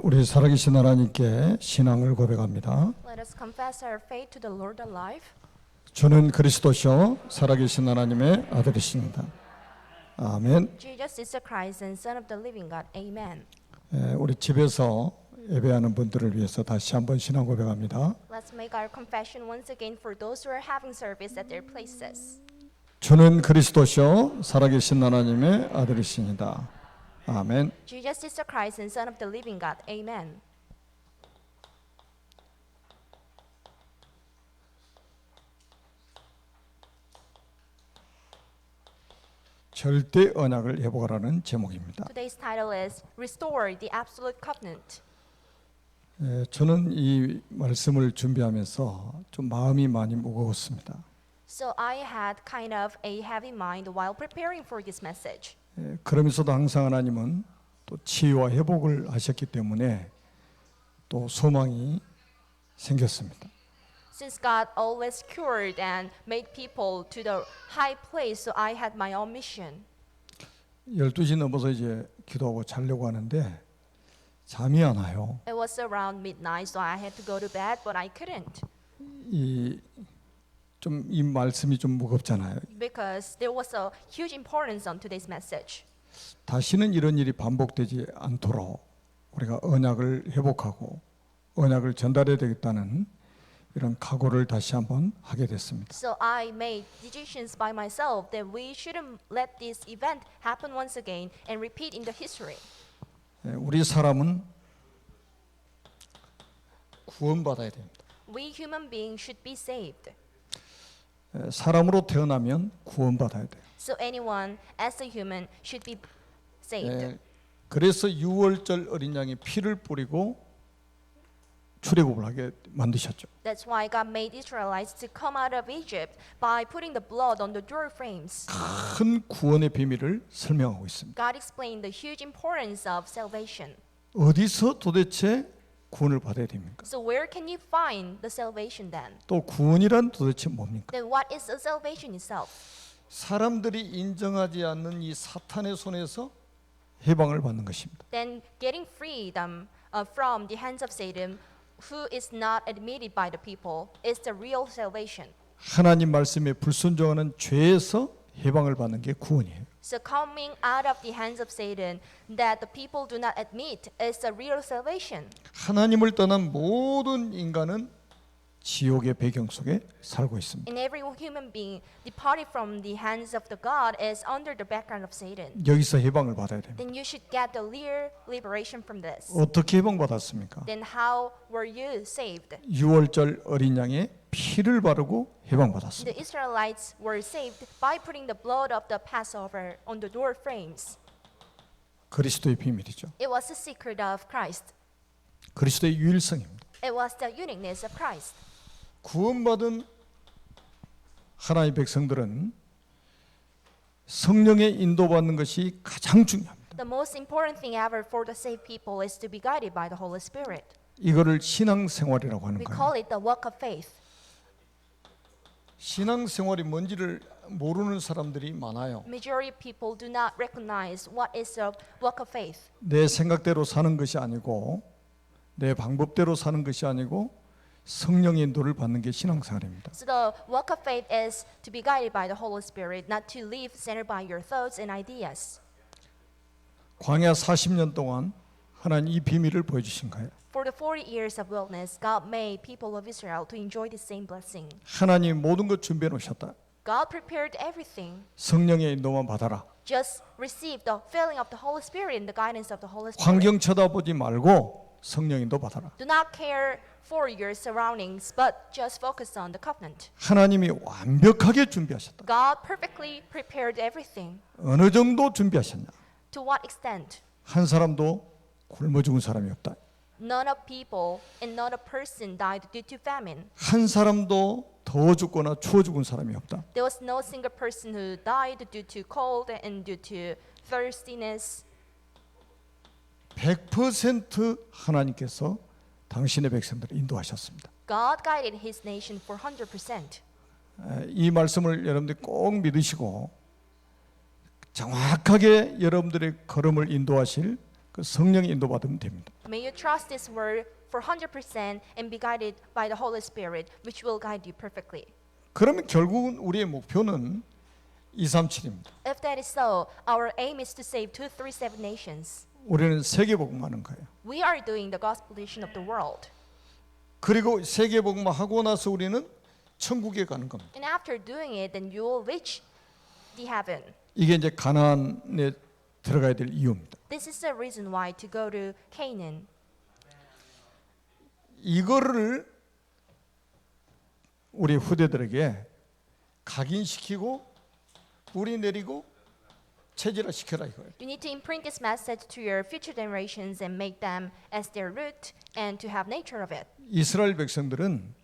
우리 살아계신 하나님께 신앙을 고백합니다. Let us confess our faith to the Lord alive. 주는 그리스도시요 살아계신 하나님의 아들이십니다. 아멘. Jesus is the Christ and Son of the living God. Amen. 우리 집에서 예배하는 분들을 위해서 다시 한번 신앙 고백합니다. Let's make our confession once again for those who are having service at their places. 주는 그리스도시요 살아계신 하나님의 아들이십니다. 아멘. Jesus is the Christ and Son of the living God. Amen. 절대 언약을 회복하라는 제목입니다. Today's title is Restore the Absolute Covenant. 저는 이 말씀을 준비하면서 좀 마음이 많이 무거웠습니다. So I had kind of a heavy mind while preparing for this message. 그러면서도 항상 하나님은 또 치유와 회복을 하셨기 때문에 또 소망이 생겼습니다. Since God always cured and made people to the high place, so I had my own mission. 12시 넘어서 이제 기도하고 자려고 하는데 잠이 안 와요. It was around midnight, so I had to go to bed, but I couldn't 이 말씀이 좀 무겁잖아요. because there was a huge importance on today's message. 다시는 이런 일이 반복되지 않도록 우리가 언약을 회복하고 언약을 전달해야 되겠다는 이런 각오를 다시 한번 하게 됐습니다. So I made decisions by myself that we shouldn't let this event happen once again and repeat in the history. 우리 사람은 구원받아야 됩니다. We human beings should be saved. 사람으로 태어나면 구원받아야 돼요. So anyone as a human should be saved. 그래서 유월절 어린 양이 피를 뿌리고 출애굽을 하게 만드셨죠. That's why God made Israelites to come out of Egypt by putting the blood on the door frames. 큰 구원의 비밀을 설명하고 있습니다. God explained the huge importance of salvation. 어디서 도대체 구원을 받아야 됩니까? So where can you find the salvation then? 또 구원이란 도대체 뭡니까? Then what is the salvation itself? 사람들이 인정하지 않는 이 사탄의 손에서 해방을 받는 것입니다. Then getting freedom from the hands of Satan, who is not admitted by the people, is the real salvation. 하나님 말씀에 불순종하는 죄에서 해방을 받는 게 구원이에요. So coming out of the hands of Satan that the people do not admit is the real salvation. 하나님을 떠난 모든 인간은 지옥의 배경 속에 살고 있습니다. And every human being departed from the hands of the God is under the background of Satan. 여기서 해방을 받아야 됩니다. Then you should get the real liberation from this. 어떻게 해방받았습니까? Then how were you saved? 유월절 어린 양의 피를 바르고 해방받았습니다. The Israelites were saved by putting the blood of the Passover on the door frames. 그리스도의 비밀이죠. It was the secret of Christ. 그리스도의 유일성입니다. It was the uniqueness of Christ. 구원받은 하나님의 백성들은 성령의 인도받는 것이 가장 중요합니다. The most important thing ever for the saved people is to be guided by the Holy Spirit. 이거를 신앙생활이라고 하는 We 거예요. call it the walk of faith. 신앙생활이 뭔지를 모르는 사람들이 많아요. Majority of people do not recognize what is the walk of faith. 내 생각대로 사는 것이 아니고 내 방법대로 사는 것이 아니고 성령의 인도를 받는 게 신앙생활입니다. So the walk of faith is to be guided by the Holy Spirit, not to live centered by your thoughts and ideas. 광야 40년 동안 하나님 이 비밀을 보여주신 거예요. For the 40 years of wilderness, God made people of Israel to enjoy the same blessing. 하나님 모든 것 준비해 놓으셨다. God prepared everything. 성령의 인도만 받아라. Just receive the filling of the Holy Spirit and the guidance of the Holy Spirit. 환경 쳐다보지 말고 성령 인도 받아라. Do not care for your surroundings, but just focus on the covenant. 하나님이 완벽하게 준비하셨다. God perfectly prepared everything. 어느 정도 준비하셨냐? To what extent? 한 사람도 굶어 죽은 사람이 없다. None of people and not a person died due to famine. 한 사람도 더워 죽거나 추워 죽은 사람이 없다. There was no single person who died due to cold and due to thirstiness. 100% 하나님께서 당신의 백성들을 인도하셨습니다. God guided His nation for 100%. 이 말씀을 여러분들이 꼭 믿으시고 정확하게 여러분들의 걸음을 인도하실 그 성령의 인도받으면 됩니다. May you trust this word for 100% and be guided by the Holy Spirit, which will guide you perfectly. 그러면 결국은 우리의 목표는 237입니다. If that is so, our aim is to save 237 nations. 우리는 세계복음하는 거예요. We are doing the gospel mission of the world. 그리고 세계복음 하고 나서 우리는 천국에 가는 겁니다. And after doing it, then you will reach the heaven. 이게 이제 가나안에 들어가야 될 이유입니다. This is the reason why to go to Canaan. 이거를 우리 후대들에게 각인시키고 뿌리 내리고 체질화시켜라 이거예요. You need to imprint this message to your future generations and make them as their root and to have nature of it. 이스라엘 백성들은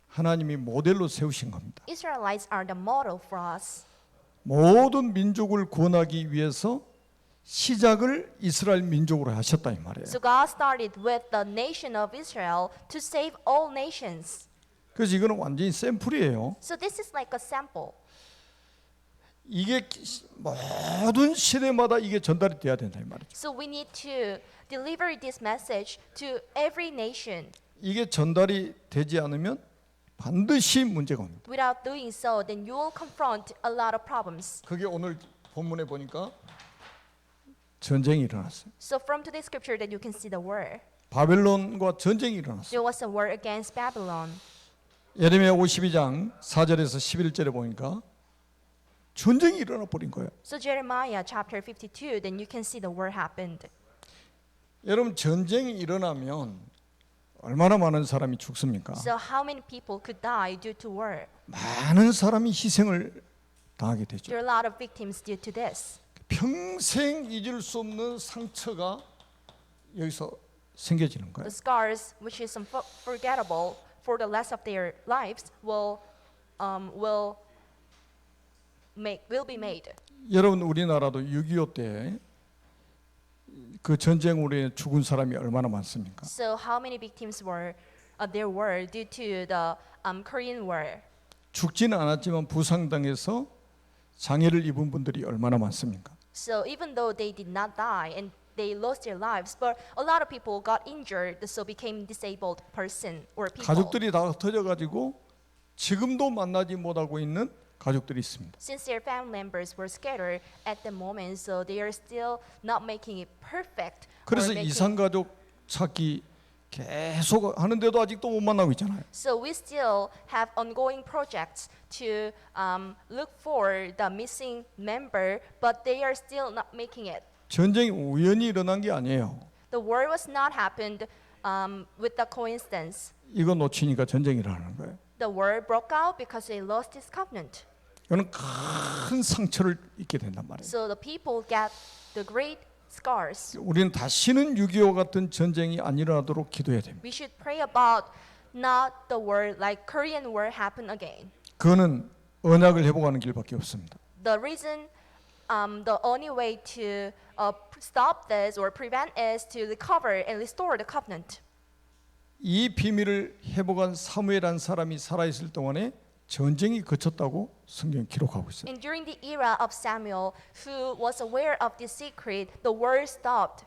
하나님이 모델로 세우신 겁니다. Israelites are the model for us. 모든 민족을 구원하기 위해서 시작을 이스라엘 민족으로 하셨다 이 말이에요. So God started with the nation of Israel to save all nations. 그래서 이거는 완전히 샘플이에요. So this is like a sample. 이게 모든 시대마다 이게 전달이 돼야 된다 이 말이죠. So we need to deliver this message to every nation. 이게 전달이 되지 않으면 반드시 문제가 옵니다. Without doing so, then you will confront a lot of problems. 그게 오늘 본문에 보니까 전쟁이 일어났어요. So from today's scripture that you can see the war. 바벨론과 전쟁이 일어났어요. There was a war against Babylon. 예레미야 52장 4절에서 11절에 보니까 전쟁이 일어나 버린 거예요. So Jeremiah chapter 52, then you can see the war happened. 여러분 전쟁이 일어나면 얼마나 많은 사람이 죽습니까? So how many people could die due to war? 많은 사람이 희생을 당하게 되죠. There are a lot of victims due to this. 평생 잊을 수 없는 상처가 여기서 생겨지는 거예요. The scars, which is unforgettable for the rest of their lives, will be made. 여러분 우리나라도 6.25 때 그 전쟁으로 인해 죽은 사람이 얼마나 많습니까? So how many victims there were due to the Korean War? 죽지는 않았지만 부상당해서 장애를 입은 분들이 얼마나 많습니까? So even though they did not die and they lost their lives, but a lot of people got injured, so became disabled person or people. 가족들이 다 흩어져 가지고 지금도 만나지 못하고 있는 가족들이 있습니다. Since their family members were scattered at the moment, so they are still not making it perfect. 그래서 이산 가족 찾기 계속 하는데도 아직도 못 만나고 있잖아요. So we still have ongoing projects to look for the missing member, but they are still not making it. 전쟁이 우연히 일어난 게 아니에요. The war was not happened with the coincidence. 이거 놓치니까 전쟁이 일어나는 거예요. The war broke out because they lost this covenant. 이거는 큰 상처를 입게 된단 말이에요. So the people get the great scars. 우리는 다시는 6.25 같은 전쟁이 안 일어나도록 기도해야 됩니다. We should pray about not the war like Korean War happen again. 그거는 언약을 회복하는 길밖에 없습니다. The reason, the only way to stop this or prevent is to recover and restore the covenant. 이 비밀을 회복한 사무엘이라는 사람이 살아있을 동안에 전쟁이 그쳤다고 성경이 기록하고 있어요. And during the era of Samuel, who was aware of this secret, the war stopped.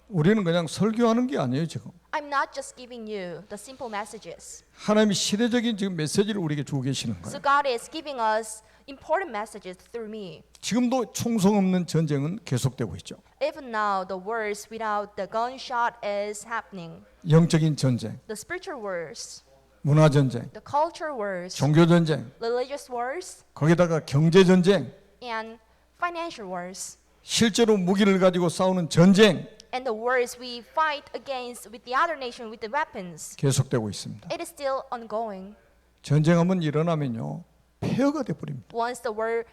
우리는 그냥 설교하는 게 아니에요 지금. I'm not just giving you the simple messages. 하나님이 시대적인 지금 메시지를 우리에게 주고 계시는 So 거예요. God is giving us important messages through me. 지금도 총성 없는 전쟁은 계속되고 있죠. Even now, the wars without the gunshot is happening. 영적인 전쟁, The spiritual wars, 문화 전쟁, the culture wars, 종교 전쟁, religious wars, 거기다가 경제 전쟁, and financial wars. 실제로 무기를 가지고 싸우는 전쟁 And the wars we fight against with the other nation with the weapons. 계속되고 있습니다. It is still ongoing. 전쟁 한번 일어나면요 폐허가 돼 버립니다. Once the war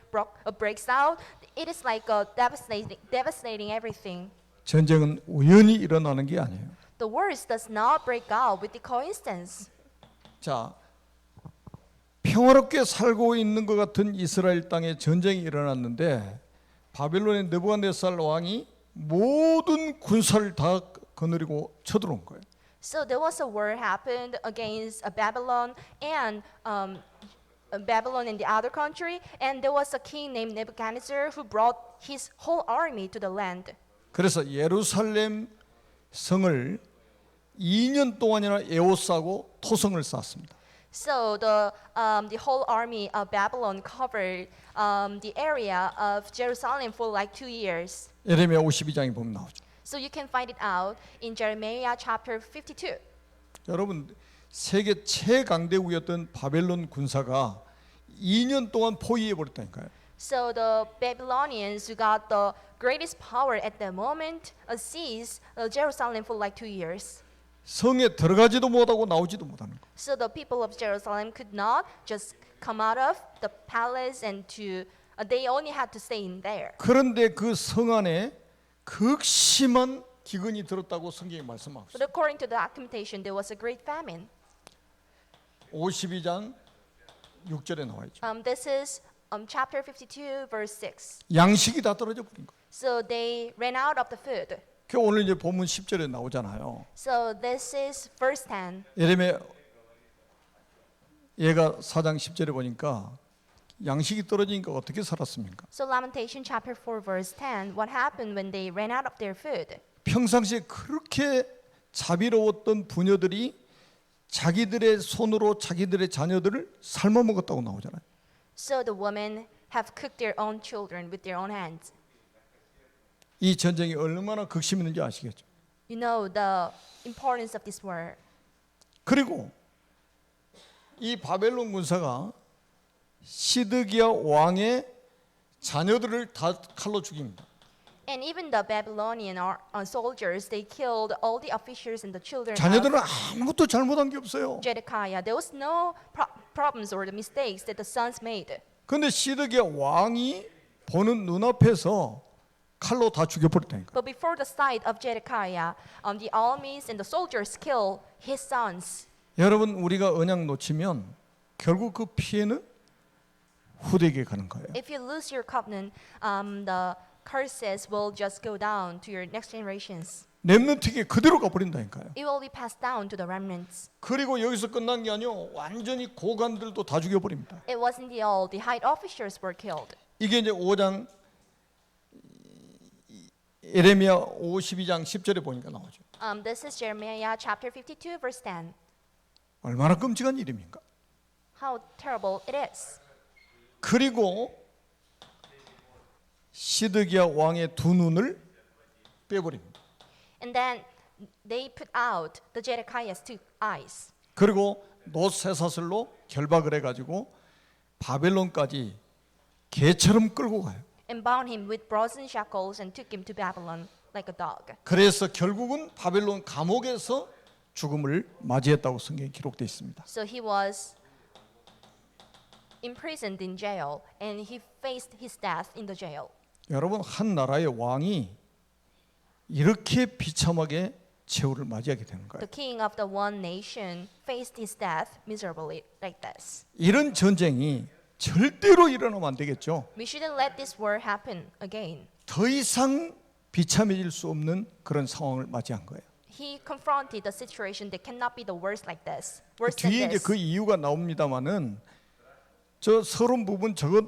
breaks out, it is like devastating everything. 전쟁은 우연히 일어나는 게 아니에요. The wars does not break out with the coincidence. 자, 평화롭게 살고 있는 것 같은 이스라엘 땅에 전쟁이 일어났는데 바벨론의 느부갓네살 왕이 모든 군사를 다 거느리고 쳐들어온 거예요. So there was a war happened against Babylon and Babylon in the other country, and there was a king named Nebuchadnezzar who brought his whole army to the land. 그래서 예루살렘 성을 2년 동안이나 에워싸고 토성을 쌓았습니다. So the whole army of Babylon covered the area of Jerusalem for like 2 years. 예레미야 52장에 보면 나오죠. So you can find it out in Jeremiah chapter 52. 여러분 세계 최강대국이었던 바벨론 군사가 2년 동안 포위해 버렸다니까요. So the Babylonians who got the greatest power at the moment seized Jerusalem for like 2 years. 성에 들어가지도 못하고 나오지도 못하는 거. So the people of Jerusalem could not just come out of the palace and they only had to stay in there. 그런데 그 성 안에 극심한 기근이 들었다고 성경이 말씀하고 But 있어요. according to the documentation, there was a great famine. 52장 6절에 나와 있죠. This is chapter 52, verse 6. 양식이 다 떨어져 버린 거예요. So they ran out of the food. 그 오늘 이제 본문 10절에 나오잖아요. So this is verse 10. 예레미야 얘가 4장 10절에 보니까 양식이 떨어지니까 어떻게 살았습니까? So Lamentation chapter 4, verse 10. What happened when they ran out of their food? 평상시에 그렇게 자비로웠던 부녀들이 자기들의 손으로 자기들의 자녀들을 삶아 먹었다고 나오잖아요. So the women have cooked their own children with their own hands. 이 전쟁이 얼마나 극심했는지 아시겠죠? You know the importance of this war. 그리고 이 바벨론 군사가 시드기야 왕의 자녀들을 다 칼로 죽입니다. And even the Babylonian soldiers, they killed all the officials and the children 자녀들은 of 아무것도 잘못한 게 없어요. Zedekiah. There was no problems or the mistakes that the sons made. 그런데 시드기야 왕이 보는 눈앞에서 칼로 다 죽여버렸다니까. But before the sight of Zedekiah, the armies and the soldiers killed his sons. 여러분 우리가 언약 놓치면 결국 그 피해는 후대에게 가는 거예요. If you lose your covenant, the curses will just go down to your next generations. 렘넌트에게 그대로 가버린다니까요. It will be passed down to the remnants. 그리고 여기서 끝난 게 아니요, 완전히 고관들도 다 죽여버립니다. It wasn't all. The high officers were killed. 이게 이제 5장 예레미야 52장 10절에 보니까 나오죠. This is Jeremiah chapter 52, verse 10. 얼마나 끔찍한 일입니까? How terrible it is. 그리고 시드기야 왕의 두 눈을 빼버립니다. And then they put out the Zedekiah's two eyes. 그리고 놋쇠사슬로 결박을 해가지고 바벨론까지 개처럼 끌고 가요. And bound him with brazen shackles and took him to Babylon like a dog. 그래서 결국은 바벨론 감옥에서 죽음을 맞이했다고 성경에 기록되어 있습니다. So he was imprisoned in jail and he faced his death in the jail. 여러분 한 나라의 왕이 이렇게 비참하게 최후를 맞이하게 되는 거예요. The king of the one nation faced his death miserably like this. 이런 전쟁이 절대로 일어나면 안 되겠죠. We shouldn't let this war happen again. 더 이상 비참해질 수 없는 그런 상황을 맞이한 거예요. He confronted the situation that cannot be the worst like this. Worse than 뒤에 이제 this. 그 이유가 나옵니다만은 저 서론 부분 저것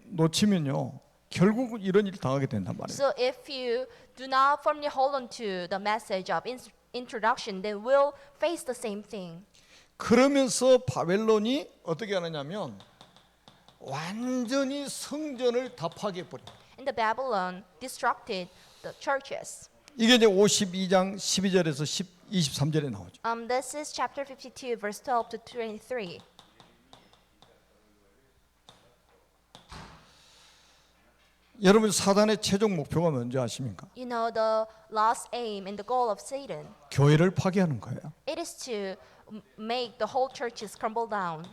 놓치면요 결국 이런 일 당하게 된단 말이에요. So if you do not firmly hold on to the message of introduction, they will face the same thing. 그러면서 바벨론이 어떻게 하느냐면 완전히 성전을 다 파괴해버려요. And the Babylon destructed the churches. 이게 이제 52장 12절에서 23절에 나오죠. This is chapter 52, verse 12 to 23. 여러분 사단의 최종 목표가 뭔지 아십니까? You know the last aim and the goal of Satan. 교회를 파괴하는 거예요. It is to make the whole churches crumble down.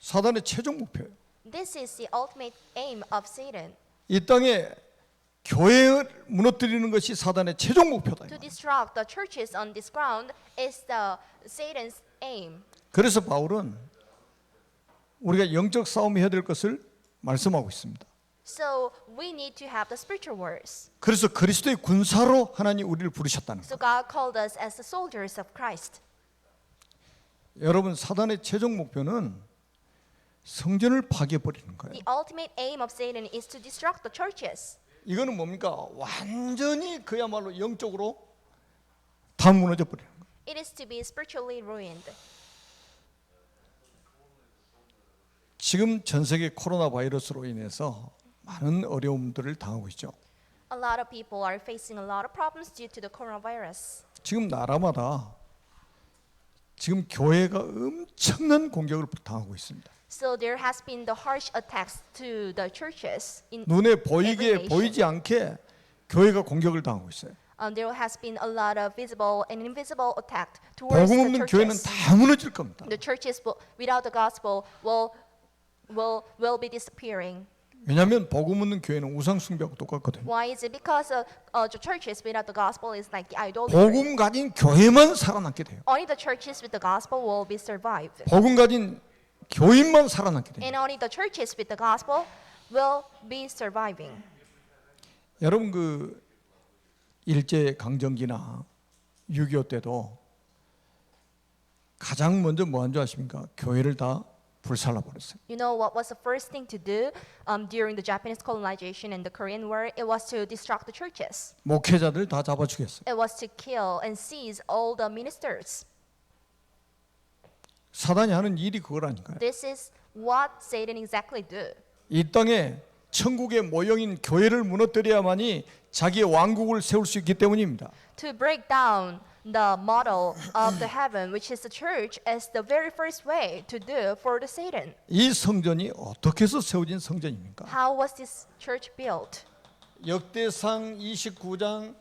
사단의 최종 목표예요. This is the ultimate aim of Satan. 이 땅에 교회를 무너뜨리는 것이 사단의 최종 목표다. To destruct the churches on this ground is the Satan's aim. 그래서 바울은 우리가 영적 싸움을 해야 될 것을 말씀하고 있습니다. So we need to have the spiritual wars. 그래서 그리스도의 군사로 하나님 우리를 부르셨다는 So 거예요. God called us as the soldiers of Christ. 여러분 사단의 최종 목표는 성전을 파괴해버리는 거예요. The ultimate aim of Satan is to destruct the churches. 이거는 뭡니까? 완전히 그야말로 영적으로 다 무너져 버리는 거예요. It is to be spiritually ruined. 지금 전 세계 코로나 바이러스로 인해서 많은 어려움들을 당하고 있죠. A lot of people are facing a lot of problems due to the coronavirus. 지금 나라마다 지금 교회가 엄청난 공격을 당하고 있습니다. So there has been the harsh attacks to the churches in 눈에 every 보이게 nation. 보이지 않게 교회가 공격을 당하고 있어요. There has been a lot of visible and invisible attack towards 복음 the 없는 교회는 churches. 다 무너질 겁니다. The churches without the gospel will be disappearing. 왜냐하면 복음 없는 교회는 우상 숭배하고 똑같거든요. Why is it? Because the churches without the gospel is like the idolatry. 복음 가진 교회만 살아남게 돼요. Only the churches with the gospel will be survived. 복음 가진 교인만 살아남게 돼요. And only the churches with the gospel will be surviving. 여러분 그 일제 강점기나 6.25 때도 가장 먼저 뭐 한 줄 아십니까? 교회를 다 불살라 버렸어요. You know what was the first thing to do during the Japanese colonization and the Korean War? It was to destruct the churches. 목회자들 다 잡아 죽였어요. It was to kill and seize all the ministers. 사단이 하는 일이 그거라니까요. This is what Satan exactly do. 이 땅에 천국의 모형인 교회를 무너뜨려야만이 자기의 왕국을 세울 수 있기 때문입니다. To break down the model of the heaven, which is the church, as the very first way to do for the Satan. 이 성전이 어떻게 해서 세워진 성전입니까? How was this church built? 역대상 29장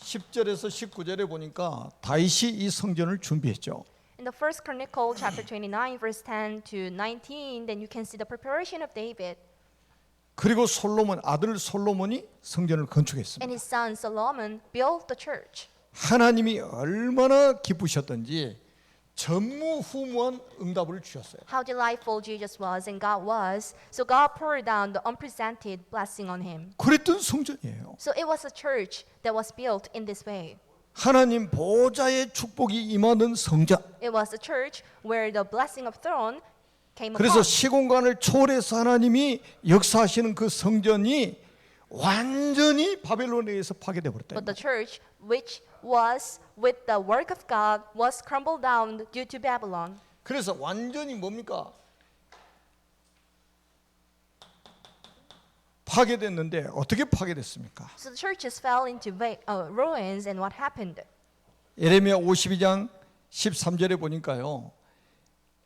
10절에서 19절에 보니까 다윗이 이 성전을 준비했죠. In the First Chronicle chapter 29 verse 10 to 19, then you can see the preparation of David 그리고 솔로몬 아들 솔로몬이 성전을 건축했습니다. and his son Solomon built the church. 하나님이 얼마나 기쁘셨던지 전무후무한 응답을 주셨어요. How delightful Jesus was and God was. So God poured down the unprecedented blessing on him. 그랬던 성전이에요. So it was a church that was built in this way. 하나님 보좌의 축복이 임하는 성전. It was a church where the blessing of throne came 그래서 upon. 시공간을 초월해서 하나님이 역사하시는 그 성전이 완전히 바벨론에 의해서 파괴돼 버렸다. But the church, which was with the work of God, was crumbled down due to Babylon. 그래서 완전히 뭡니까? 파괴됐는데 어떻게 파괴됐습니까? So the churches fell into ruins, and what happened? 예레미야 52장 13절에 보니까요.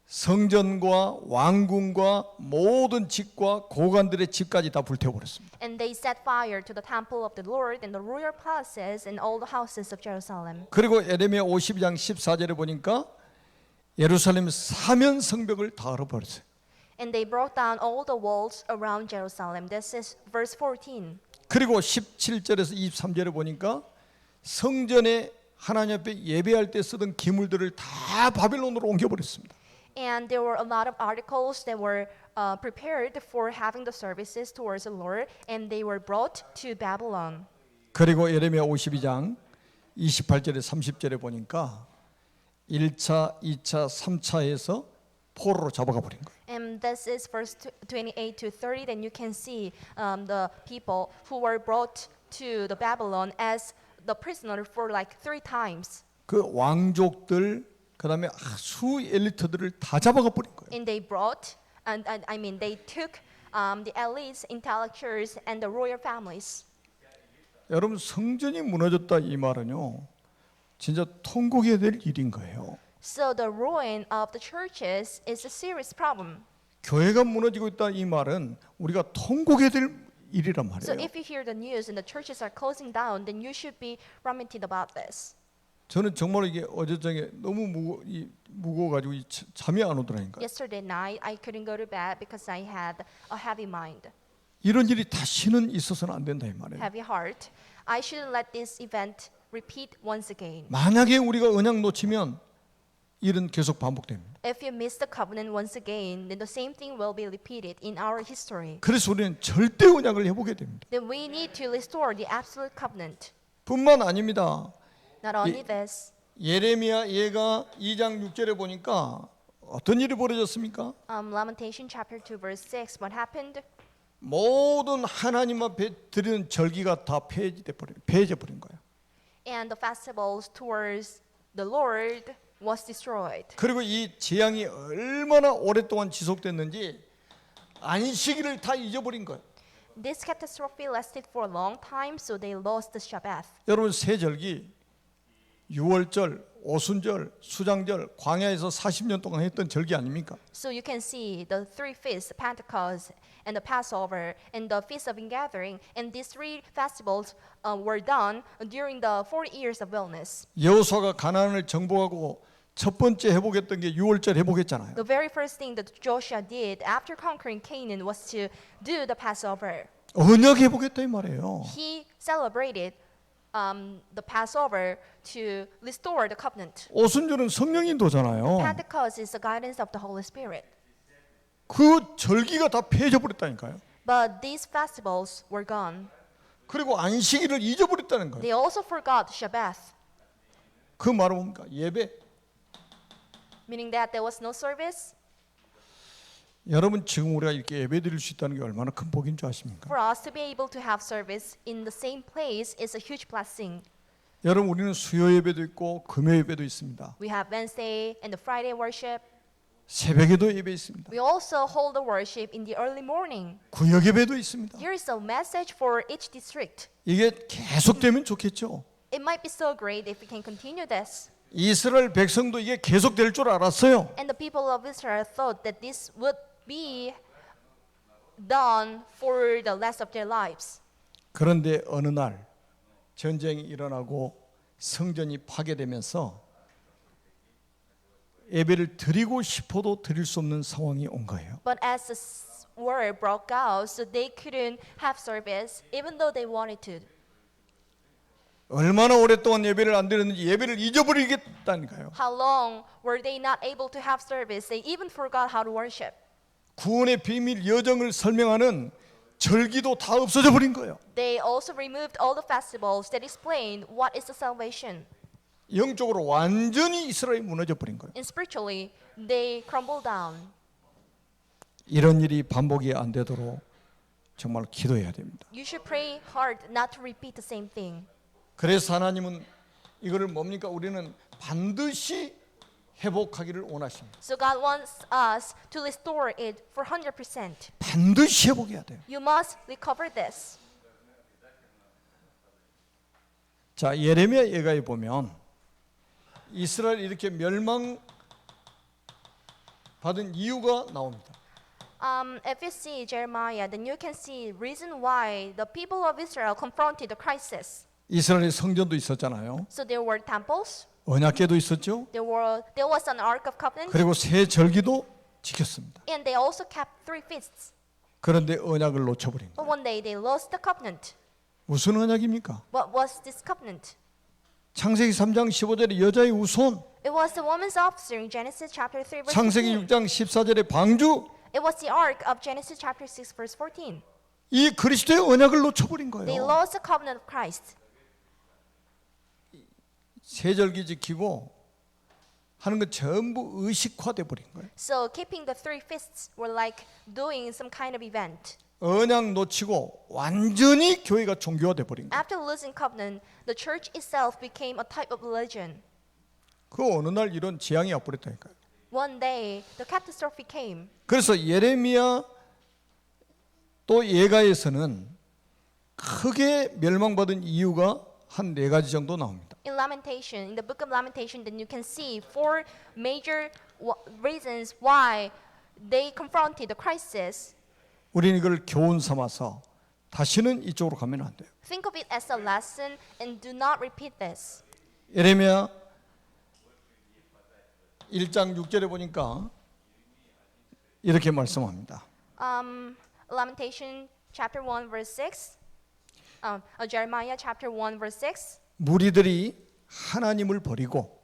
성전과 왕궁과 모든 집과 고관들의 집까지 다 불태워버렸습니다. And they set fire to the temple of the Lord and the royal palaces and all the houses of Jerusalem. 그리고 예레미야 52장 14절에 보니까 예루살렘 사면 성벽을 다 얼어버렸어요. And they broke down all the walls around Jerusalem. This is verse 14. 그리고 17절에서 23절에 보니까 성전에 하나님 앞에 예배할 때 쓰던 기물들을 다 바벨론으로 옮겨버렸습니다. And there were a lot of articles that were prepared for having the services towards the Lord, and they were brought to Babylon. 그리고 예레미야 52장 28절에 30절에 보니까 1차, 2차, 3차에서 포로로 잡아가 버린 거예요. And this is verse 28 to 30. Then you can see the people who were brought to the Babylon as the prisoner for like 3 times. 그 왕족들 그다음에 아주 엘리트들을 다 잡아가 버린 거예요. And they brought, and I mean, they took the elites, intellectuals, and the royal families. 여러분 성전이 무너졌다 이 말은요. 진짜 통곡해야 될 일인 거예요. So the ruin of the churches is a serious problem. 교회가 무너지고 있다 이 말은 우리가 통곡해야 될 일이란 So 말이에요. if you hear the news and the churches are closing down, then you should be lamented about this. 저는 정말 이게 어제 저녁에 너무 무거워가지고 잠이 안 오더라니까. Yesterday night, I couldn't go to bed because I had a heavy mind, 이런 일이 다시는 있어서는 안 된다 이 말이에요. heavy heart. I shouldn't let this event repeat once again. 만약에 우리가 언약 놓치면 일은 계속 반복됩니다. If you miss the covenant once again, then the same thing will be repeated in our history. 그래서 우리는 절대 언약을 해보게 됩니다. Then we need to restore the absolute covenant. 뿐만 아닙니다. Not only this, 예레미야 예가 2장 6절에 보니까 어떤 일이 벌어졌습니까? Lamentation chapter 2 verse 6, what happened? 모든 하나님 앞에 드리는 절기가 다 폐해져 버린 거예요. and the festivals towards the Lord was destroyed. 그리고 이 재앙이 얼마나 오랫동안 지속됐는지 안식일을 다 잊어버린 거예요. This catastrophe lasted for a long time, so they lost the Shabbat. 여러분 세 절기 유월절, 오순절, 수장절, 광야에서 40년 동안 했던 절기 아닙니까? So you can see the three feasts, Pentecost and the Passover and the Feast of Ingathering, and these three festivals were done during the 40 years of wilderness. 여호수아가 가나안을 정복하고 첫 번째 회복했던 게 유월절 회복했잖아요. The very first thing that Joshua did after conquering Canaan was to do the Passover. 언약 회복했다 이 말이에요. He celebrated the Passover to restore the covenant. 오순절은 성령 인도잖아요. Pentecost is the guidance of the Holy Spirit. 그 절기가 다 폐해져 버렸다니까요. But these festivals were gone. 그리고 안식일을 잊어버렸다는 거예요. They also forgot Shabbat, 그 말은 뭡니까? 예배. meaning that there was no service. 여러분 지금 우리가 이렇게 예배 드릴 수 있다는 게 얼마나 큰 복인 줄 아십니까? For us to be able to have service in the same place is a huge blessing. 여러분 우리는 수요 예배도 있고 금요 예배도 있습니다. We have Wednesday and the Friday worship. 새벽에도 예배 있습니다. We also hold the worship in the early morning. 구역 예배도 있습니다. Here is a message for each district. 이게 계속되면 좋겠죠. It might be so great if we can continue this. 이스라엘 백성도 이게 계속될 줄 알았어요. And the people of Israel thought that this would be done for the rest of their lives. 그런데 어느 날 전쟁이 일어나고 성전이 파괴되면서 예배를 드리고 싶어도 드릴 수 없는 상황이 온 거예요. But as the war broke out, so they couldn't have service even though they wanted to. 얼마나 오랫동안 예배를 안 드렸는지 예배를 잊어버리겠다니까요. How long were they not able to have service? They even forgot how to worship. 구원의 비밀 여정을 설명하는 절기도 다 없어져 버린 거예요. They also removed all the festivals that explain what is the salvation. 영적으로 완전히 이스라엘이 무너져 버린 거예요. And spiritually, they crumbled down. 이런 일이 반복이 안 되도록 정말 기도해야 됩니다. You should pray hard not to repeat the same thing. 그래서 하나님은 이거를 뭡니까? 우리는 반드시 회복하기를 원하십니다. So God wants us to restore it for 100%. 반드시 회복해야 돼요. You must recover this. 자, 예레미야 예가에 보면 이스라엘이 이렇게 멸망 받은 이유가 나옵니다. If you see Jeremiah, then you can see reason why the people of Israel confronted the crisis. 이스라엘의 성전도 있었잖아요. So there were temples, 언약궤도 있었죠. there was an Ark of Covenant, 그리고 새 절기도 지켰습니다. and they also kept three feasts. 그런데 언약을 놓쳐버린 But 거예요. one day they lost the covenant. 무슨 언약입니까? What was this covenant? 창세기 3장 15절에 여자의 우손, It was the woman's offspring, Genesis chapter 3 verse 창세기 15. 6장 14절에 방주, It was the Ark of Genesis chapter 6 verse 14. 이 그리스도의 언약을 놓쳐버린 They 거예요. lost the covenant of Christ. 새 절기 지키고 하는 거 전부 의식화돼 버린 거예요. So keeping the three feasts were like doing some kind of event. 언약 놓치고 완전히 교회가 종교화돼 버린 거예요. After losing covenant, the church itself became a type of religion. 그 어느 날 이런 재앙이 와버렸다니까요. One day, the catastrophe came. 그래서 예레미야 또 예가에서는 크게 멸망받은 이유가 한 네 가지 정도 나옵니다. In Lamentation, in the book of Lamentation, then you can see four major reasons why they confronted the crisis. 우리는 이걸 교훈 삼아서 다시는 이쪽으로 가면 안 돼요. Think of it as a lesson and do not repeat this. 예레미야 1장 6절에 보니까 이렇게 말씀합니다. Lamentation chapter 1 verse 6. Jeremiah chapter 1 verse 6. 무리들이 하나님을 버리고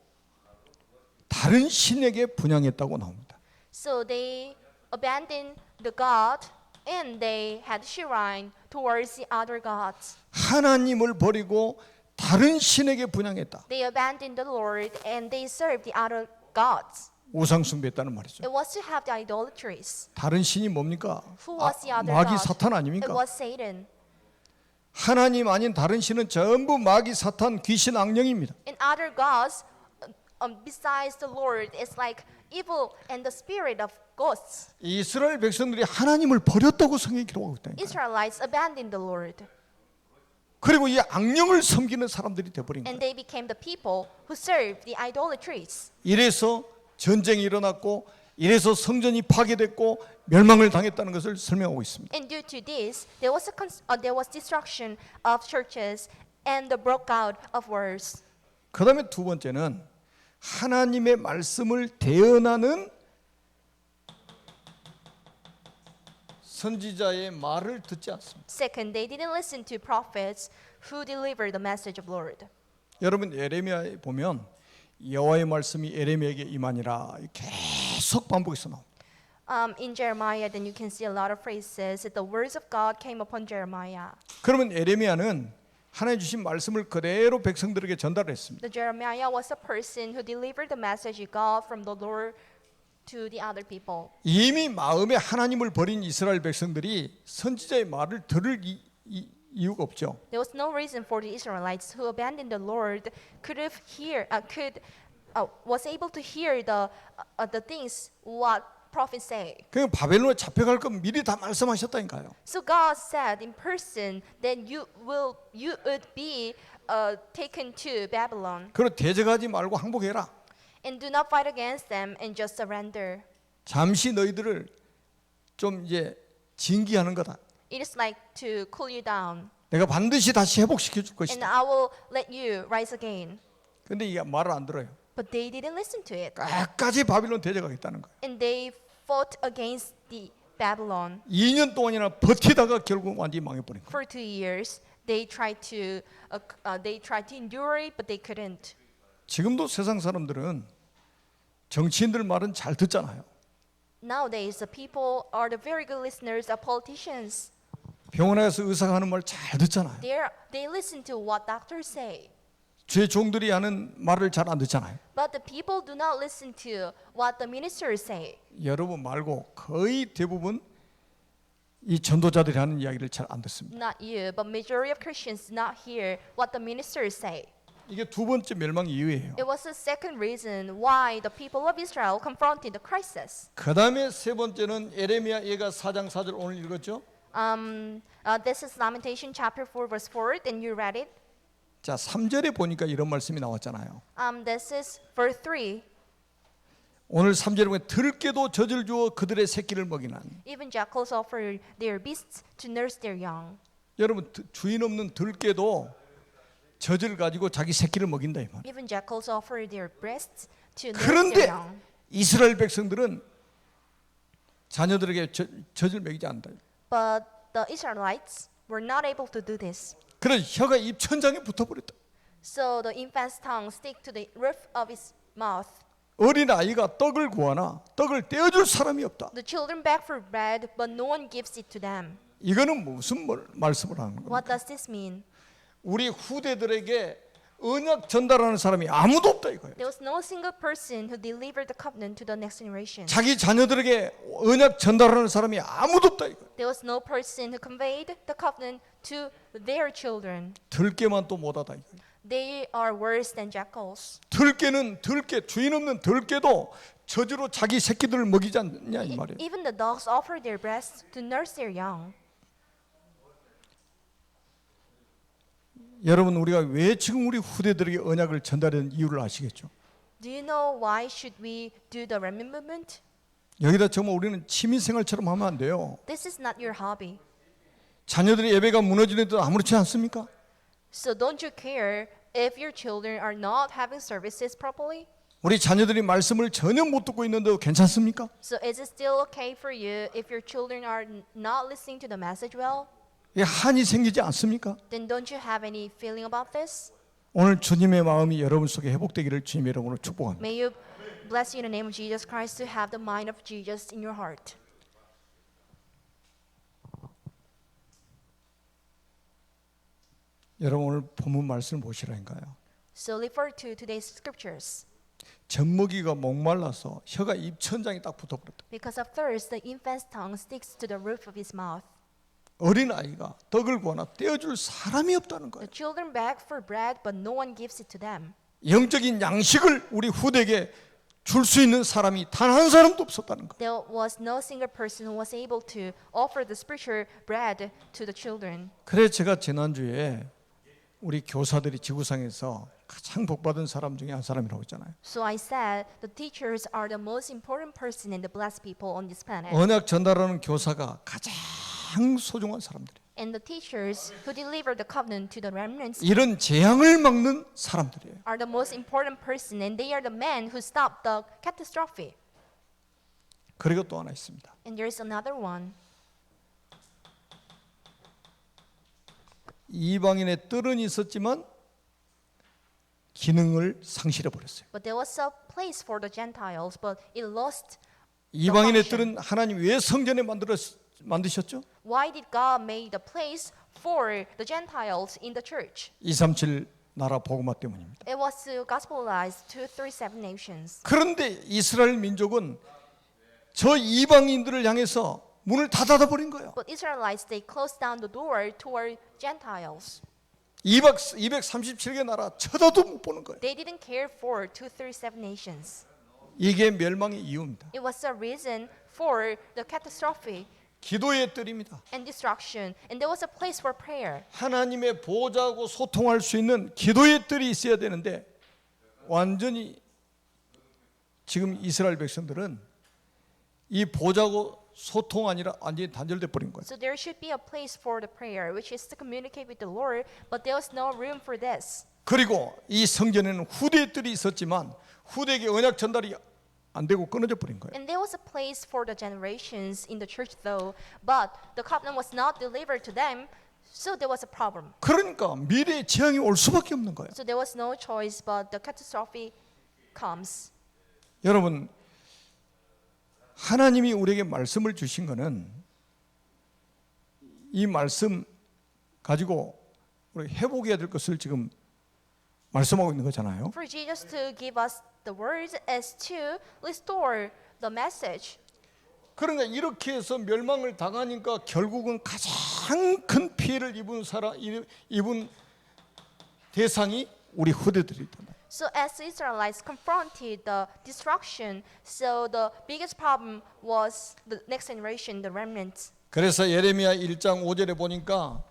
다른 신에게 분향했다고 나옵니다. So they abandoned the God and they had shrine towards the other gods. 하나님을 버리고 다른 신에게 분향했다. They abandoned the Lord and they served the other gods. 우상 숭배했다는 말이죠. It was to have the idolatries. 다른 신이 뭡니까? Who was the other 마귀 god? 사탄 It 아닙니까? was Satan. 하나님 아닌 다른 신은 전부 마귀, 사탄, 귀신, 악령입니다. And other gods, besides the Lord, is like evil and the spirit of ghosts. 이스라엘 백성들이 하나님을 버렸다고 성경이 기록하고 있다니까요. Israelites abandoned the Lord, 그리고 이 악령을 섬기는 사람들이 되어버린 거예요. and they became the people who served the idolatries. 이래서 전쟁이 일어났고 이래서 성전이 파괴됐고 멸망을 당했다는 것을 설명하고 있습니다. And due to this, there was destruction of churches and the broke out of wars. 그 다음에 두 번째는 하나님의 말씀을 대언하는 선지자의 말을 듣지 않습니다. Second, they didn't listen to prophets who delivered the message of Lord. 여러분 예레미야에 보면 여호와의 말씀이 예레미야에게 임하니라 계속 반복해서 나옵니다. In Jeremiah, then you can see a lot of phrases that the words of God came upon Jeremiah. 그러면 예레미야는 하나님 주신 말씀을 그대로 백성들에게 전달했습니다. The Jeremiah was a person who delivered the message he got from the Lord to the other people. 이미 마음에 하나님을 버린 이스라엘 백성들이 선지자의 말을 들을 이유가 없죠. There was no reason for the Israelites who abandoned the Lord was able to hear the things what prophets say. 그 바벨론에 잡혀갈 건 미리 다 말씀하셨다니까요. So God said in person that you would be taken to Babylon, 그리고 대적하지 말고 항복해라. and do not fight against them and just surrender. 잠시 너희들을 좀 이제 징계하는 거다. It is like to cool you down, 내가 반드시 다시 회복시켜 줄 and 것이다. I will let you rise again. 근데 이게 말을 안 들어요. But they didn't listen to it, 끝까지 바빌론 대적하겠다는 거예요. and they fought against the Babylon 2년 동안이나 버티다가 결국 완전히 망해버린 거예요. for 2 years. They tried to endure it, but they couldn't. 지금도 세상 사람들은 정치인들 말은 잘 듣잖아요. Nowadays, the people are the very good listeners of politicians. 병원에 가서 의사가 하는 말 잘 듣잖아요. They listen to what doctors say, 제 종들이 하는 말을 잘 안 듣잖아요. but the people do not listen to what the ministers say. 여러분 말고 거의 대부분 이 전도자들이 하는 이야기를 잘 안 듣습니다. Not you, but majority of Christians do not hear what the ministers say. 이게 두 번째 멸망 이유예요. It was the second reason why the people of Israel confronted the crisis. 그 다음에 세 번째는 에레미야 예가 4장 4절 오늘 읽었죠? This is Lamentation chapter 4 verse 4, and you read it. 자 3절에 보니까 이런 말씀이 나왔잖아요. This is verse 3. 오늘 3절에 보면 들깨도 젖을 주어 그들의 새끼를 먹이나니. Even jackals offer their beasts to nurse their young. 여러분 주인 없는 들깨도 젖을 가지고 자기 새끼를 먹인다 이 말. Even jackals offer their breasts to nurse 그런데 their young. 이스라엘 백성들은 자녀들에게 젖을 먹이지 않는다. But the Israelites were not able to do this. 그래서 혀가 입천장에 붙어버렸다. So the infant's tongue stick to the roof of his mouth. 어린 아이가 떡을 구하나 떡을 떼어줄 사람이 없다. The children beg for bread, but no one gives it to them. 이거는 무슨 말씀을 하는 겁니까? What does this mean? 우리 후대들에게 언약 전달하는 사람이 아무도 없다 이거예요. There was no single person who delivered the covenant to the next generation. 자기 자녀들에게 언약 전달하는 사람이 아무도 없다 이거예요. There was no person who conveyed the covenant to their children. 들깨만 또 못하다 이거예요. They are worse than jackals. 들깨는 들깨 주인 없는 들깨도 저주로 자기 새끼들을 먹이지 않냐 이 말이에요. Even the dogs offer their breasts to nurse their young. 여러분 우리가 왜 지금 우리 후대들에게 언약을 전달하는 이유를 아시겠죠? Do you know why should we do the remnant movement? 여기다 정말 우리는 취미생활처럼 하면 안 돼요. This is not your hobby. 자녀들의 예배가 무너지는데도 아무렇지 않습니까? So don't you care if your children are not having services properly? 우리 자녀들이 말씀을 전혀 못 듣고 있는데도 괜찮습니까? So is it still okay for you if your children are not listening to the message well? 이게 한이 생기지 않습니까? Then don't you have any feeling about this? 오늘 주님의 마음이 여러분 속에 회복되기를 주님의 이름으로 축복합니다. May you bless you in the name of Jesus Christ to have the mind of Jesus in your heart. 여러분 오늘 본문 말씀을 보시라니까요. So refer to today's scriptures. 젖먹이가 목말라서 혀가 입천장에 딱 붙어버렸다. Because of thirst, the infant's tongue sticks to the roof of his mouth. 어린아이가 떡을 구하나 떼어줄 사람이 없다는 거예요. The children beg for bread, but no one gives it to them. 영적인 양식을 우리 후대에게 줄 수 있는 사람이 단 한 사람도 없었다는 거예요. There was no single person who was able to offer the spiritual bread to the children. 그래서 제가 지난주에 우리 교사들이 지구상에서 가장 복받은 사람 중에 한 사람이라고 했잖아요. So I said the teachers are the most important person and the blessed people on this planet. 언약 전달하는 교사가 가장 소중한 사람들이에요. And the teachers who deliver the covenant to the remnants 이런 재앙을 막는 사람들이에요. are the most important person, and they are the men who stop the catastrophe. 그리고 또 하나 있습니다. And there is another one. 이방인의 뜰은 있었지만 기능을 상실해 버렸어요. But there was a place for the Gentiles, but it lost. 이방인의 function. 뜰은 하나님 왜 성전에 만드셨죠? Why did God make the place for the Gentiles in the church? 237 나라 복음화 때문입니다. It was to gospelize 237 nations. 그런데 이스라엘 민족은 저 이방인들을 향해서 문을 다 닫아버린 거예요. But Israelites, they closed down the door toward Gentiles. 237개 나라 쳐다도 못 보는 거예요. They didn't care for 237 nations. 이게 멸망의 이유입니다. It was a reason for the catastrophe 기도의 뜰입니다. and destruction. And there was a place for prayer. 하나님의 보좌하고 소통할 수 있는 기도의 뜰이 있어야 되는데 완전히 지금 이스라엘 백성들은 이 보좌하고 소통 아니라 완전히 단절돼 버린 거예요. So there should be a place for the prayer, which is to communicate with the Lord, but there was no room for this. 그리고 이 성전에는 후대의 뜰이 있었지만 후대에게 언약 전달이 안 되고 끊어져 버린 거예요. And there was a place for the generations in the church though, but the covenant was not delivered to them, so there was a problem. 그러니까 미래의 재앙이 올 수밖에 없는 거예요. So there was no choice, but the catastrophe comes. 여러분, 하나님이 우리에게 말씀을 주신 거는 이 말씀 가지고 우리 회복해야 될 것을 지금 말씀하고 있는 거잖아요. For Jesus to give us the words is to restore the message. 그러니까 이렇게 해서 멸망을 당하니까 결국은 가장 큰 피해를 입은 대상이 우리 후대들이다. So as the Israelites confronted the destruction, so the biggest problem was the next generation, the remnants. 그래서 예레미야 1장 5절에 보니까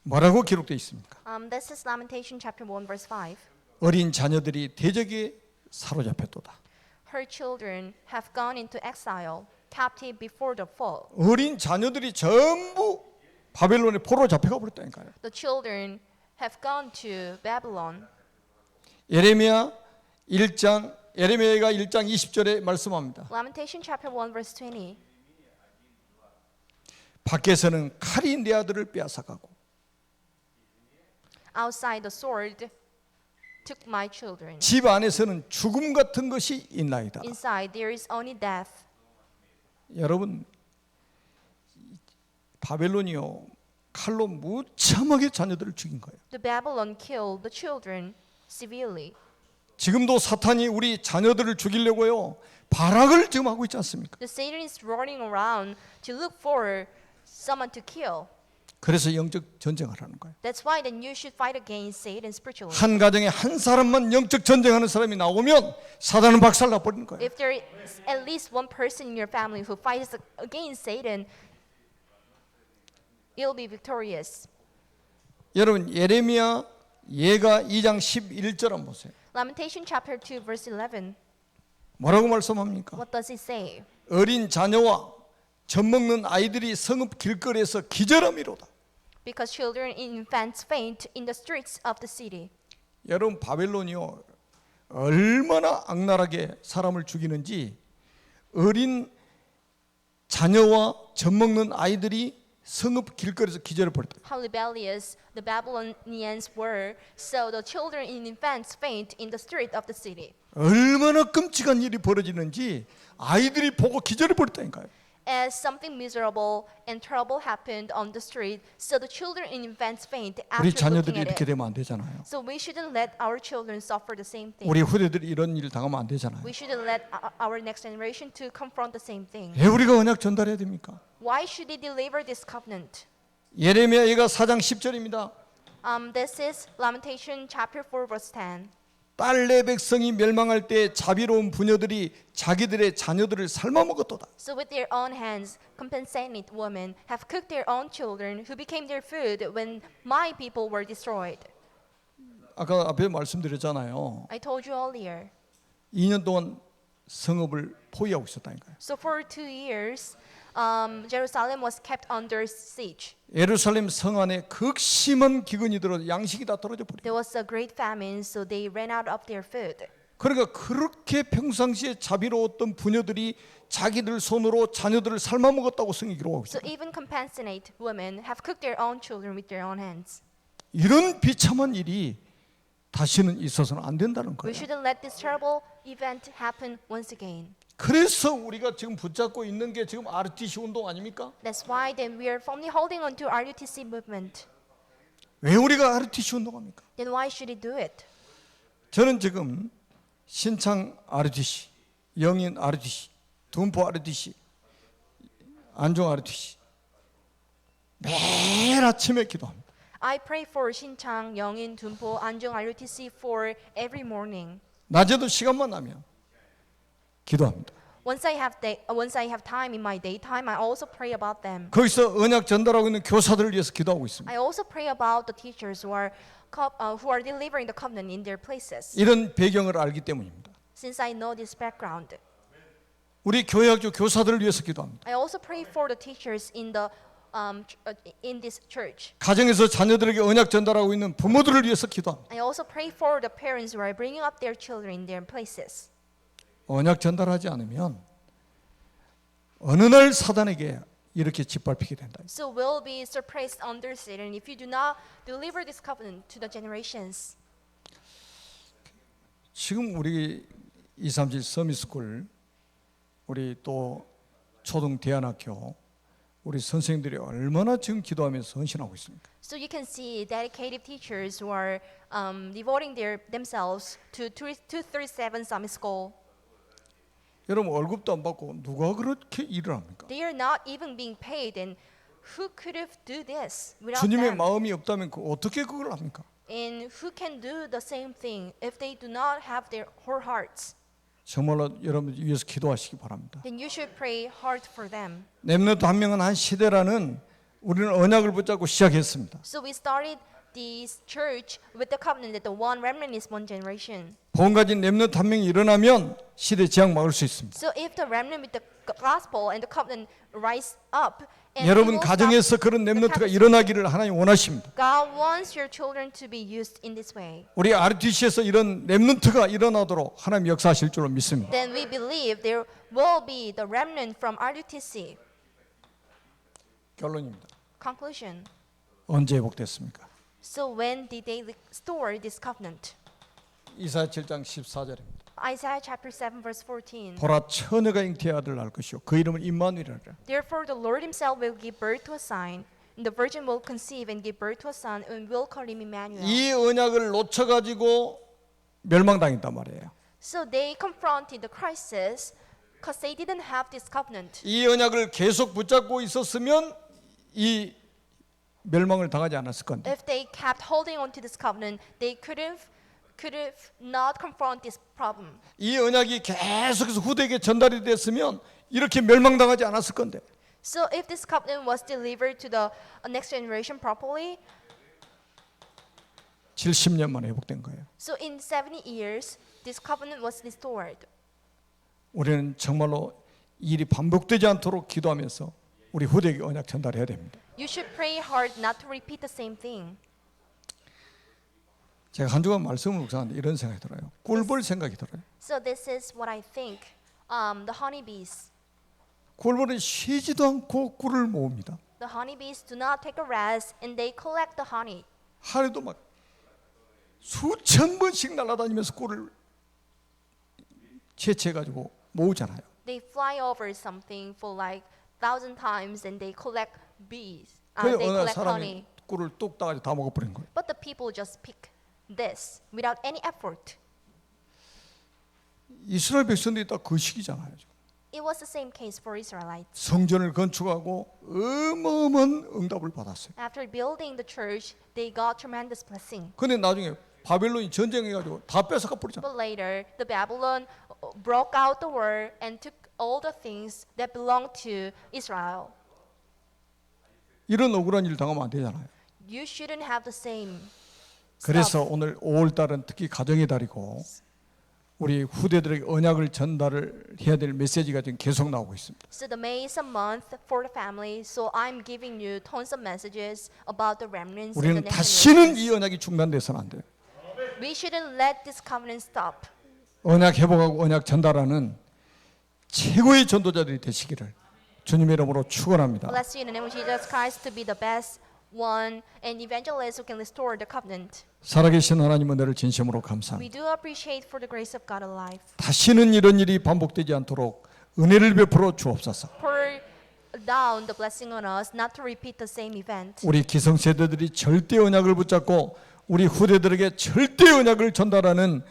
뭐라고 기록되어 있습니까? This is Lamentation chapter 1 verse 5. 어린 자녀들이 대적에 사로잡혔도다. Her children have gone into exile, captive before the fall. 어린 자녀들이 전부 바벨론의 포로로 잡혀가 버렸다니까요. The children have gone to Babylon. 예레미야가 1장 20절에 말씀합니다. Lamentation chapter 1 verse 20. 밖에서는 칼이 내 아들을 빼앗아가고 Outside the sword took my children. 집 안에서는 죽음 같은 것이 있나이다. Inside there is only death. 여러분, 바벨론이요 칼로 무참하게 자녀들을 죽인 거예요. The Babylon killed the children severely. 지금도 사탄이 우리 자녀들을 죽이려고요 발악을 지금 하고 있지 않습니까? The Satan is running around to look for someone to kill. 그래서 영적 전쟁하라는 거예요. That's why then you should fight against Satan spiritually. 한 가정에 한 사람만 영적 전쟁하는 사람이 나오면 사단은 박살나 버리는 거예요. If there is at least one person in your family who fights against Satan, you'll be victorious. 여러분 예레미야 예가 2장 11절 한번 보세요. Lamentation chapter 2 verse 11. 뭐라고 말씀합니까? What does it say? 어린 자녀와 젖 먹는 아이들이 성읍 길거리에서 기절함이로다. Because children and infants faint in the streets of the city. 여러분 바벨론이요 얼마나 악랄하게 사람을 죽이는지 어린 자녀와 젖 먹는 아이들이 성읍 길거리에서 기절해 버렸다. How rebellious the Babylonians were, so the children and infants faint in the street of the city. 얼마나 끔찍한 일이 벌어지는지 아이들이 보고 기절해 버렸다니까요. as something miserable and terrible happened on the street, so the children and infants faint 우리 after 자녀들이 looking at 이렇게 it. 되면 안 되잖아요. So we shouldn't let our children suffer the same thing. 우리 후대들이 이런 일 당하면 안 되잖아요. We shouldn't let our next generation to confront the same thing. 왜 우리가 언약 전달해야 됩니까? Why should they deliver this covenant? 예레미야가 4장 10절입니다. This is Lamentation chapter 4 verse 10. 딸내 백성이 멸망할 때 자비로운 부녀들이 자기들의 자녀들을 삶아먹었도다. So with their own hands, compassionate women have cooked their own children who became their food when my people were destroyed. 아까 앞에 말씀드렸잖아요. I told you earlier. 2년 동안 성읍을 포위하고 있었다니까요. So for 2 years, Jerusalem was kept under siege. 예루살렘 성 안에 극심한 기근이 들어 양식이 다 떨어져 버려. There was a great famine, so they ran out of their food. 그러니까 그렇게 평상시에 자비로웠던 부녀들이 자기들 손으로 자녀들을 삶아 먹었다고 성이 기록하고 So 있어요. even compassionate women have cooked their own children with their own hands. 이런 비참한 일이 다시는 있어서는 안 된다는 We 거예요. shouldn't let this terrible event happen once again. 그래서 우리가 지금 붙잡고 있는 게 지금 RTC 운동 아닙니까? That's why then we are firmly holding on to RUTC movement. 왜 우리가 RTC 운동합니까? Then why should we do it? 저는 지금 신창 RTC, 영인 RTC, 둔포 RTC, 안종 RTC 매일 아침에 기도합니다. I pray for Shinchang, Yeongin, Dunpo, Anjong, RUTC for every morning. 낮에도 시간만 나면 기도합니다. Once I have time in my daytime, I also pray about them. 거기서 언약 전달하고 있는 교사들을 위해서 기도하고 있습니다. I also pray about the teachers who are delivering the covenant in their places. 이런 배경을 알기 때문입니다. Since I know this background, 우리 교회학교 교사들을 위해서 기도합니다. I also pray for the teachers in this church. 가정에서 자녀들에게 언약 전달하고 있는 부모들을 위해서 기도합니다. I also pray for the parents who are bringing up their children in their places. 언약 전달하지 않으면 어느 날 사단에게 이렇게 짓밟히게 된다. So we'll be suppressed under Satan if you do not deliver this covenant to the generations. 지금 우리 237 서밋스쿨 우리 또 초등 대안학교 우리 선생님들이 얼마나 지금 기도하면서 헌신하고 있습니까? So you can see dedicated teachers who are devoting themselves to 237 Summit School. 여러분 월급도 안 받고 누가 그렇게 일을 합니까? They are not even being paid, and who could have do this without 주님의 them? 마음이 없다면 어떻게 그걸 합니까? And who can do the same thing if they do not have their whole hearts? 정말로 여러분 위해서 기도하시기 바랍니다. Then you should pray hard for them. 렘넌트 한 명은 한 시대라는 우리는 언약을 붙잡고 시작했습니다. So we started this church with the covenant that the one remnant is one generation. 복음 가진 렘넌트 한 명이 일어나면 시대 재앙 막을 수 있습니다. So if the remnant with the gospel and the covenant rise up, and 여러분 it will 가정에서 stop 그런 the 렘넌트가 captivity. 일어나기를 하나님 원하십니다. God wants your children to be used in this way. 우리 RTC에서 이런 렘넌트가 일어나도록 하나님 역사하실 줄로 믿습니다. Then we believe there will be the remnant from RUTC. 결론입니다. Conclusion. 언제 회복됐습니까? So when did they restore this covenant? 이사야 7장 14절입니다. Isaiah chapter 7 verse 14. 보라 처녀가 잉태의 아들을 낳을 것이요 그 이름은 임마누엘이라. Therefore the Lord himself will give birth to a sign, and the virgin will conceive and give birth to a son, and will call him Emmanuel. 이 언약을 놓쳐 가지고 멸망당했단 말이에요. So they confronted the crisis because they didn't have this covenant. 이 언약을 계속 붙잡고 있었으면 이 멸망을 당하지 않았을 건데. If they kept holding on to this covenant, they could have not confront this problem. 이 언약이 계속해서 후대에게 전달이 됐으면 이렇게 멸망당하지 않았을 건데. So if this covenant was delivered to the next generation properly, 70년 만에 회복된 거예요. so in 70 years, this covenant was restored. 우리는 정말로 일이 반복되지 않도록 기도하면서 우리 후대에게 언약 전달해야 됩니다. You should pray hard not to repeat the same thing. 제가 한 주간 말씀을 묵상하는데 이런 생각이 들어요. 꿀벌 생각이 들어요. So this is what I think. The honeybees. 꿀벌이 쉬지도 않고 꿀을 모읍니다. The honeybees do not take a rest, and they collect the honey. 하루도 막 수천 번씩 날아다니면서 꿀을 채취해 가지고 모으잖아요. They fly over something for like 1,000 times and they collect bees. 그 They 어느 collect honey. 사람이 꿀을 뚝 따가지고 다 먹어버린 거예요. But the people just pick this without any effort. 이스라엘 백성들이 딱 그 시기잖아요. 지금. It was the same case for Israelites. 성전을 건축하고 어마어마한 응답을 받았어요. After building the church, they got tremendous blessing. 근데 나중에 바벨론이 전쟁해가지고 다 뺏어가 버리잖아. But later, the Babylon broke out the war and took all the things that belonged to Israel. 이런 억울한 일 당하면 안 되잖아요. You shouldn't have the same 그래서 stuff. 오늘 5월달은 특히 가정의 달이고 우리 후대들에게 언약을 전달을 해야 될 메시지가 지금 계속 나오고 있습니다. So the May is a month for the family. So I'm giving you tons of messages about the remnants. 우리는 and the next 다시는 이 generations. 언약이 중단돼서는 안 돼요. We shouldn't let this covenant stop. 언약 회복하고 언약 전달하는 최고의 전도자들이 되시기를 주님의 이름으로 축원합니다. Bless you in the name of Jesus Christ to be the best one and evangelist who can restore the covenant. 살아계신 하나님 은혜를 진심으로 감사합니다. We do appreciate for the grace of God alive. 다시는 이런 일이 반복되지 않도록 은혜를 베풀어 주옵소서. Pour down the blessing on us not to repeat the same event. 우리 기성세대들이 절대 언약을 붙잡고 우리 후대들에게 절대 언약을 전달하는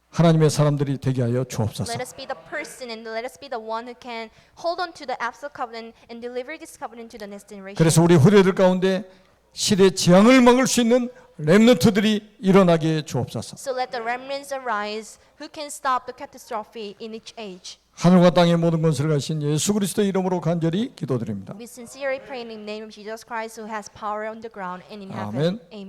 하나님의 사람들이 되게 하여 주옵소서. Let us be the person and let us be the one who can hold on to the absolute covenant and deliver this covenant to the next generation. 그래서 우리 후대들 가운데 시대 재앙을 막을 수 있는 렘넌트들이 일어나게 해 주옵소서. So let the remnants arise who can stop the catastrophe in each age. 하늘과 땅의 모든 것을 가신 예수 그리스도의 이름으로 간절히 기도드립니다. We sincerely pray in the name of Jesus Christ who has power on the ground and in heaven. 아멘. Amen.